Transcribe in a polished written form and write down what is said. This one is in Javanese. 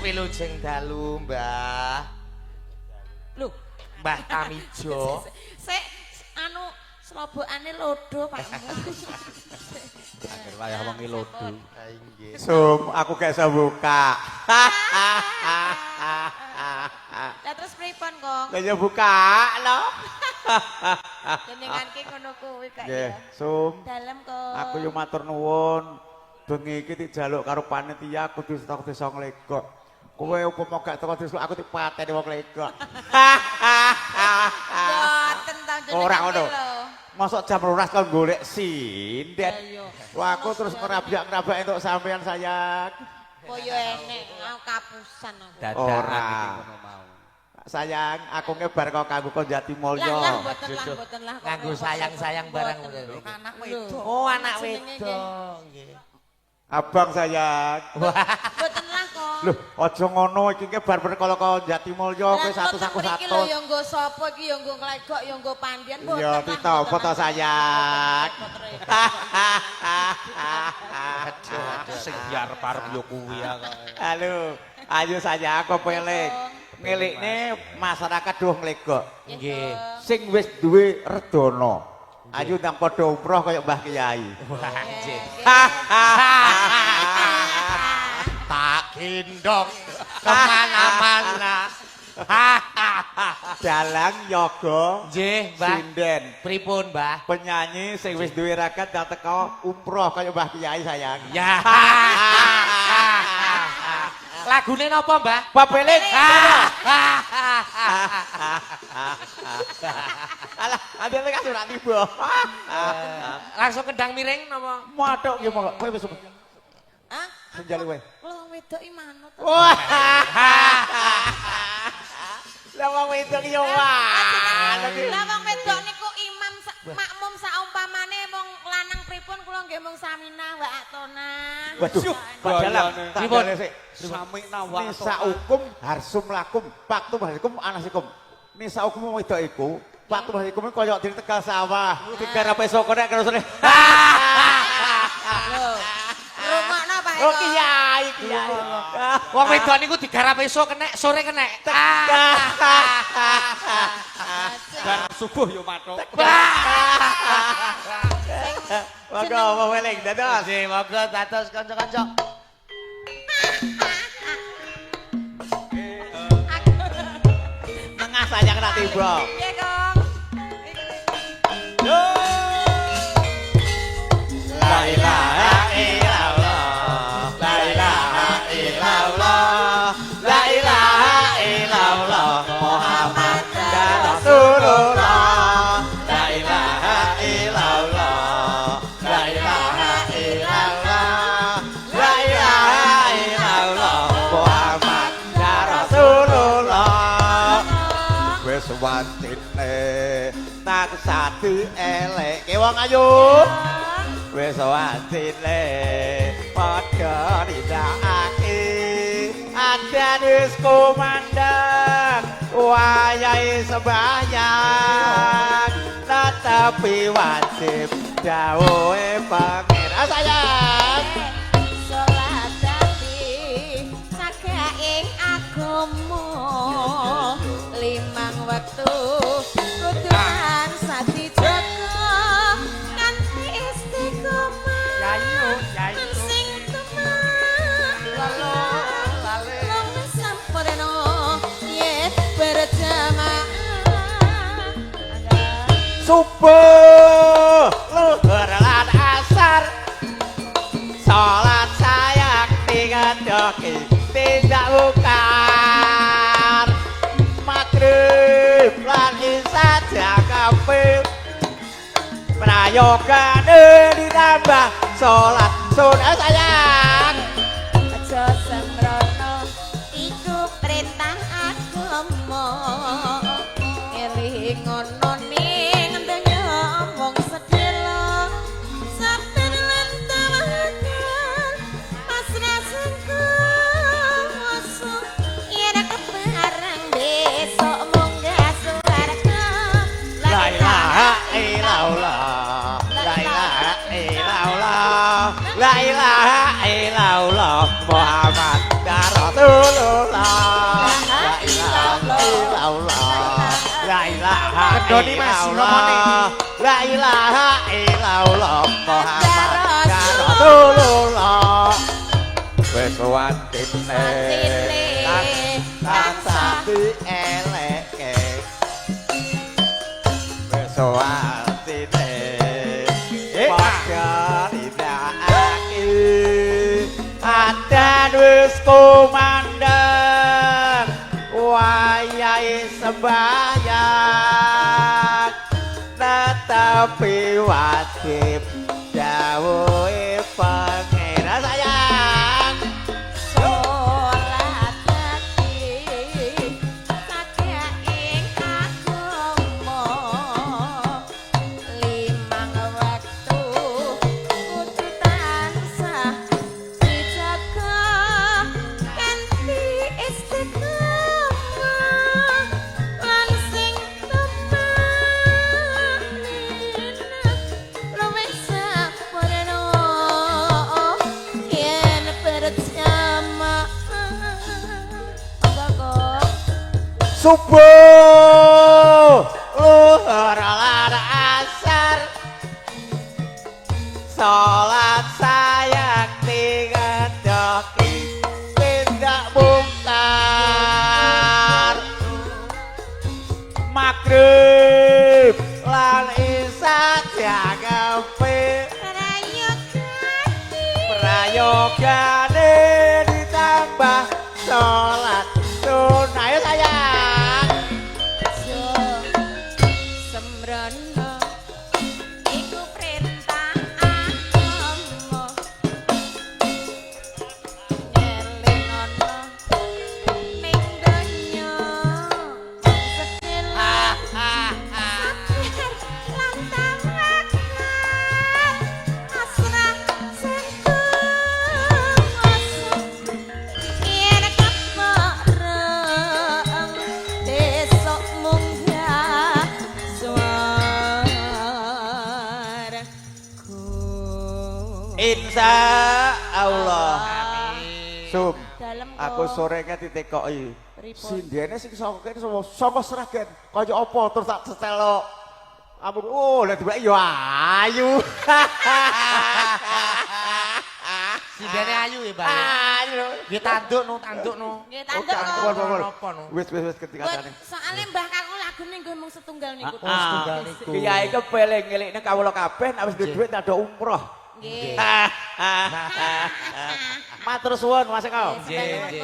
wilujeng dalu, Mbah. Lho, Mbah Tamijo. Sik anu slobokane lodo pakmu. Akhir wayah wengi lodo. Sum, aku gak iso buka. Lah terus pripun, Kong? Lah ya buka lho. Jenengan ki ngono kuwi kak Nggih, ya. Sum. Dalem, Kong. Aku yo matur nuwun. Bengi iki dijaluk karo panitia kudu stok desa nglegok. Kowe upama gak teko desa aku dipateni wong nglegok. Mboten ta jenengan. Ora ngono. lho. Mosok jam 12 kon golek sindet. Ayo. Wah, aku terus ngerabak-ngerabak untuk sampean sayang. Koyo enek kapusan aku. Ora. Ngono mau. Sayang, aku ngebar kok kanggo kon Jati Mulya. Lah mboten lah. Nganggo sayang-sayang barang Mboten. ngono. Anak wedok. Oh, anak Jenenge wedok. Nggih. Abang sayang. Mboten lah, Kong. Loh, aja ngono iki ngebar perkara kok Jati Mulya kowe Lah, satu-satu mboten mriki lho ya nggo sapa iki ya nggo nglegok ya nggo pandian mboten. Ya ditopo to sayang. Aduh, sing diarep-arep yo kuwi ya kok. Halo, ayo sayang aku peling. Ngelikne masyarakat doh nglegok. Nggih. Sing wis duwe redana. Ayo nang padha umroh kaya Mbah Kyai. Wah, nggih. Tak gendong kemana-mana. Dalang yoga Nggih, Mbah. sinden. Pripun, Mbah? Penyanyi sing wis duwe rakat dak teko umroh kaya Mbah Kyai sayang. Ya. Lagune napa, Mbah? Papeling. Alah, adene kasih ora tiba. Langsung kendang miring napa? Mathuk nggih monggo. Kowe wis Hah? senjali kowe. Wong wedok iki manut. Wah. Lah wong wedok yo Lah wong wedok niku imam makmum saumpamane wong lanang pripun kula nggih mung saminah wa atona. Waduh, padahal Pripun? sik. Samikna wa Nisa hukum harsum lakum, paktum harikum anasikum. Nisa hukum wedok iku, paktum harikum koyo di Tegal sawah. Digarap esuk nek terusane. Lho. Rungokno Pak. Oh kiai, kiai. Wong wedok niku digarap esuk kenek, sore kenek. bar subuh yo mathuk. Monggo wong weling dados. Nggih, monggo dados kanca-kanca. Tengah sayang nak tiba. Nggih, Kong. La ilaha illallah. La ilaha illallah. La ilaha illallah. Muhammad Rasulullah. La ilaha illallah. La ilaha illallah. La ilaha illallah. Muhammad Rasulullah. Wis wantine tak satu elek wong ayu. Wis wantine padha nindakake adan wis kumandang wayahe sembahyang tetapi wajib dawuhe pangeran sayang. Salat dadi sakaing agama limang wektu kudu tansah dijaga kanthi istiqomah sing Lale. long sampurna yen berjamaah Subuh luhur lan asar salat sayang digadoki tidak bukan maghrib lan isya jakape prayogane ditambah salat sunat sayang. aja sembrono iku perintah agama eling ngono ning donya wong sedelo saben lan tawakan pasrah sengko yen keparang besok munggah swarga La ilaha illallah. La ilaha illallah. La ilaha illallah. Kandhani Mas ngomone. La ilaha illallah Muhammad Rasulullah. Wis watine tansah dieleke. Wis watine padha didakake. Adan wis kumandheng wayahe sembahyang tetapi wajib dawuhe pangeran sayang. Salat hati saking agama limang wektu kudu tansah dijaga kanthi istiqomah lan sing luwih sampurna yen percaya apa kok Subuh luhur lan asar salat sayang digedoki tindak mungkar magrib lan isya diangepe prayogane ditambah salat sunah ya sayang. sembrono iku perintah agama ngeling ana ning donya sedhel lan tawakal asrah yen kepareng besok munggah swarga Insya Allah. Sum, dalem kok. aku sorenya ditekoki. Pripun? Sindene sing saka kene saka Sragen. Kaya apa terus tak setelok. Kamu oh lek dibak yo ayu. Sindene ayu ya, Bang. Ayu. Nggih tanduk no. Nggih Oh, tanduk campur, kok. campur. Napa no? Wis ketikane. Soale mbah kakku lagune nggo mung setunggal niku. Oh, setunggal niku. Kiai kepeleng ngelikne kawula kabeh nek wis duwe dhuwit tak ada umroh. Nggih. Matur suwun Mas Eko. Nggih, nggih.